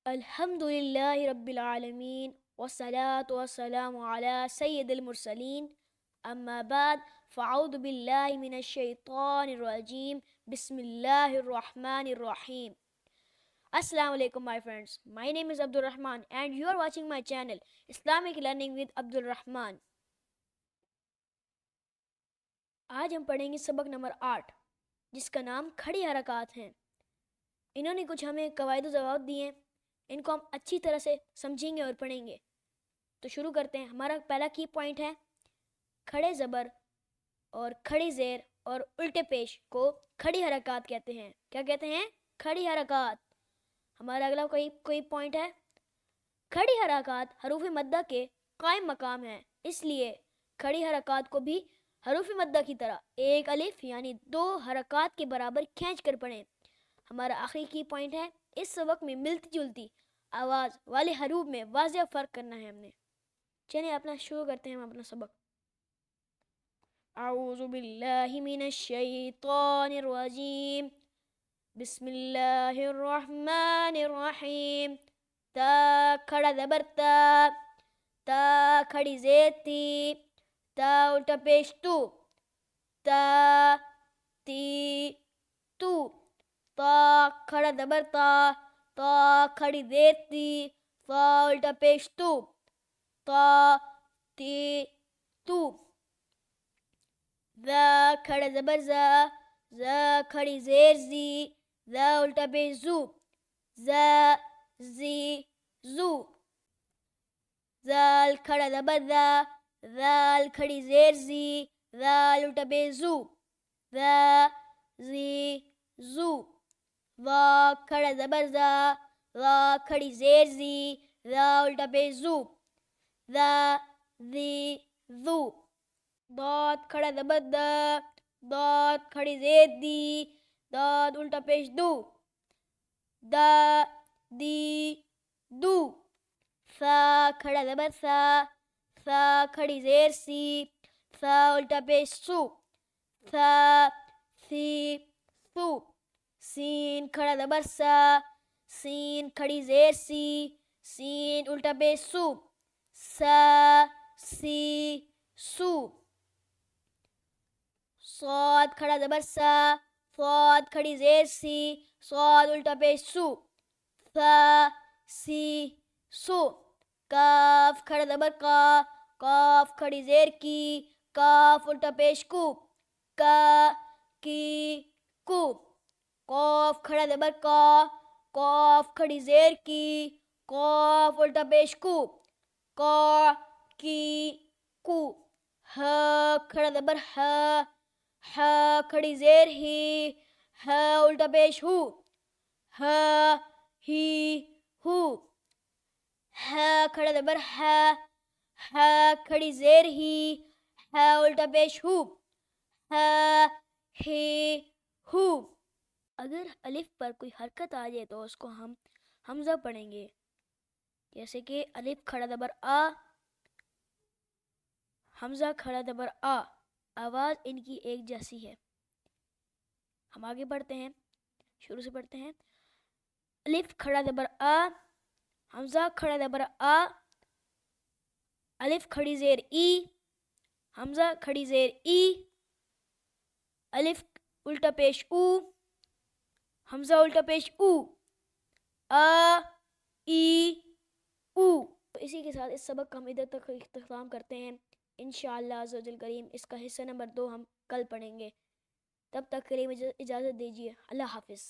الحمدللہ رب العالمین والصلاة والسلام علی سید المرسلین اما بعد فاعوذ باللہ من الشیطان الرجیم بسم اللہ الرحمن الرحیم. السلام علیکم my friends. My name is Abdul Rahman and you are watching my channel Islamic Learning with Abdul Rahman. آج ہم پڑھیں گے سبق نمبر 8 جس کا نام کھڑی حرکات ہیں. انہوں نے کچھ ہمیں قواعد و ضوابط دیے ہیں، ان کو ہم اچھی طرح سے سمجھیں گے اور پڑھیں گے. تو شروع کرتے ہیں. ہمارا پہلا کی پوائنٹ ہے کھڑے زبر اور کھڑی زیر اور الٹے پیش کو کھڑی حرکات کہتے ہیں. کیا کہتے ہیں؟ کھڑی حرکات. ہمارا اگلا کوئی پوائنٹ ہے کھڑی حرکات حروف مدہ کے قائم مقام ہیں، اس لیے کھڑی حرکات کو بھی حروف مدہ کی طرح ایک الف یعنی 2 حرکات کے برابر کھینچ کر پڑھیں. ہمارا آخری کی پوائنٹ ہے اس سبق میں ملتی جلتی آواز والے حروف میں واضح فرق کرنا ہے ہم نے. چلیے اپنا شروع کرتے ہیں ہم اپنا سبق. اعوذ باللہ من الشیطان الرجیم بسم اللہ الرحمن الرحیم. تا کھڑا زبر تا، تا کھڑی زیر تی، تا الٹا پیش تو، تا تی تو. تا کھڑا زبر تا، تا کھڑی زیر تی، تا الٹا پیش تو، تا تی تو. زا کھڑا زبر زا، زا کھڑی زیر زی، زا الٹا پیش زو، زا زی زو. زال کھڑا زبر زا، زال کھڑی زیر زی، زال الٹا پیش زو، زا زی زو. وا کھڑا زبر زا، وا کھڑی زیر زی، زا الٹا پیش زو، زا زی زو. ضاد کھڑا زبر دا، ضاد کھڑی زیر دی، ضاد الٹا پیش دو، دا دی دو. سا کھڑا زبر سا، سا کھڑی زیر سی، سا الٹا پیش سو، سا سی سو. سین کھڑا زبر سا، سین کھڑی زیر سی، سین الٹا پیش سو، سا سی سو. صاد کھڑا زبر سا، صاد کھڑی زیر سی، صاد الٹا پیش سو، سا سی سو. کاف کھڑا زبر کا، کاف کھڑی زیر کی، کاف الٹا پیش کو، کا کی کو. قاف کھڑا زبر کا، قاف کھڑی زیر کی، قاف الٹا پیش کو، کا کی کو. ہا کھڑا زبر ہا، ہا کھڑی زیر ہی، ہا الٹا پیش ہو، ہا ہی ہو. ہا کھڑا زبر ہا، ہا کھڑی زیر ہی، ہا الٹا پیش ہو، ہا ہی ہو. اگر الف پر کوئی حرکت آ جائے تو اس کو ہم حمزہ پڑھیں گے، جیسے کہ الف کھڑا زبر آ، حمزہ کھڑا زبر آ. آواز ان کی ایک جیسی ہے. ہم آگے پڑھتے ہیں، شروع سے پڑھتے ہیں. الف کھڑا زبر آ، حمزہ کھڑا زبر آ، الف کھڑی زیر ای، حمزہ کھڑی زیر ای، الف الٹا پیش او، حمزہ الٹا پیش او، آ ای او. اسی کے ساتھ اس سبق کا ہم ادھر تک اختتام کرتے ہیں. انشاءاللہ عز و جل کریم اس کا حصہ نمبر 2 ہم کل پڑھیں گے. تب تک کے لیے مجھے اجازت دیجیے. اللہ حافظ.